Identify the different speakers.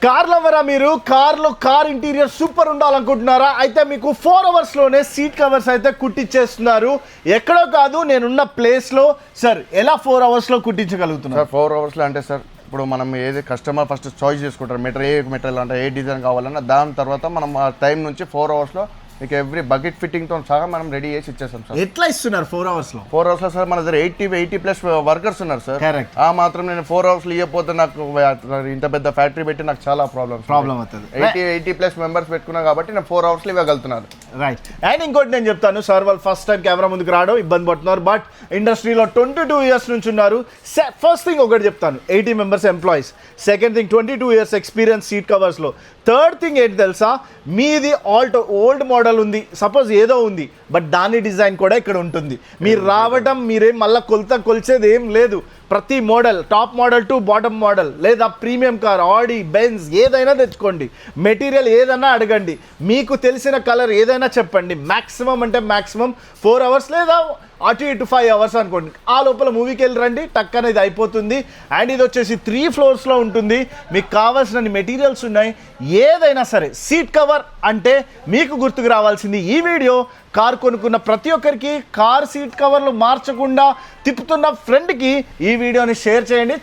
Speaker 1: Car లవరా మీరు car interior super ఉండాలనుకుంటున్నారా? అయితే మీకు 4 hours లోనే సీట్ కవర్స్ అయితే కుట్టించేస్తున్నారు. ఎక్కడో కాదు, నేనున్న ప్లేస్ లో. సార్ ఎలా 4 hours లో కుట్టించగలుగుతున్నారు?
Speaker 2: సార్ 4 hours లో అంటే సార్ ఇప్పుడు మనం ఏది కస్టమర్ ఫస్ట్ చాయిస్ చేసుకుంటారు మెటీరియల్ అంటే ఏ డిజైన్ కావాలన్నా దాని తర్వాత మనం ఆ టైం నుంచి 4 hours లో మీకు ఎవ్రీ బకెట్ ఫిట్టింగ్ తో సహా మనం రెడీ చేసి ఇచ్చేస్తాం సార్.
Speaker 1: ఎట్లా ఇస్తున్నారు 4 hours లో?
Speaker 2: 4 hours లో సార్ మన దగ్గర 80+ వర్కర్స్ ఉన్నారు సార్.
Speaker 1: Correct.
Speaker 2: ఆ మాత్రం నేను 4 hours లో ఇవ్వకపోతే నాకు ఇంత పెద్ద ఫ్యాక్టరీ పెట్టి నాకు చాలా ప్రాబ్లం
Speaker 1: అవుతుంది.
Speaker 2: 80+ మెంబర్స్ పెట్టుకున్నా కాబట్టి నేను 4 hours లో ఇవ్వగలుగుతున్నాను.
Speaker 1: రైట్. అండ్ ఇంకోటి నేను చెప్తాను సార్, వాళ్ళు ఫస్ట్ టైం కెమెరా ముందుకు రావడం ఇబ్బంది పడుతున్నారు, బట్ ఇండస్ట్రీలో 22 years నుంచి ఉన్నారు. ఫస్ట్ థింగ్ ఒకటి చెప్తాను, 80 members employees. Second thing 22 years experience seat కవర్స్లో. థర్డ్ థింగ్ ఏంటి తెలుసా, మీది ఓల్డ్ మోడల్ ఉంది, సపోజ్ ఏదో ఉంది, బట్ దాని డిజైన్ కూడా ఇక్కడ ఉంటుంది. మీరు రావడం, మీరేం మళ్ళీ కొలిచేది ఏం లేదు. ప్రతి model, top model to bottom model, లేదా ప్రీమియం కార్, ఆడి, బెంజ్ ఏదైనా తెచ్చుకోండి. మెటీరియల్ ఏదైనా అడగండి, మీకు తెలిసిన కలర్ ఏదైనా చెప్పండి. మ్యాక్సిమం అంటే మ్యాక్సిమం 4 hours, లేదా అటు ఇటు 5 hours అనుకోండి. ఆ లోపల మూవీకి వెళ్ళి రండి, టక్ అనేది అయిపోతుంది. అండ్ ఇది వచ్చేసి 3 floors ఉంటుంది. మీకు కావాల్సిన మెటీరియల్స్ ఉన్నాయి. ఏదైనా సరే సీట్ కవర్ అంటే మీకు గుర్తుకు రావాల్సింది ఈ వీడియో. కార్ కొనుక్కున్న ప్రతి ఒక్కరికి, కార్ సీట్ కవర్లు మార్చకుండా తిప్పుతున్న ఫ్రెండ్కి ఈ వీడియోని షేర్ చేయండి.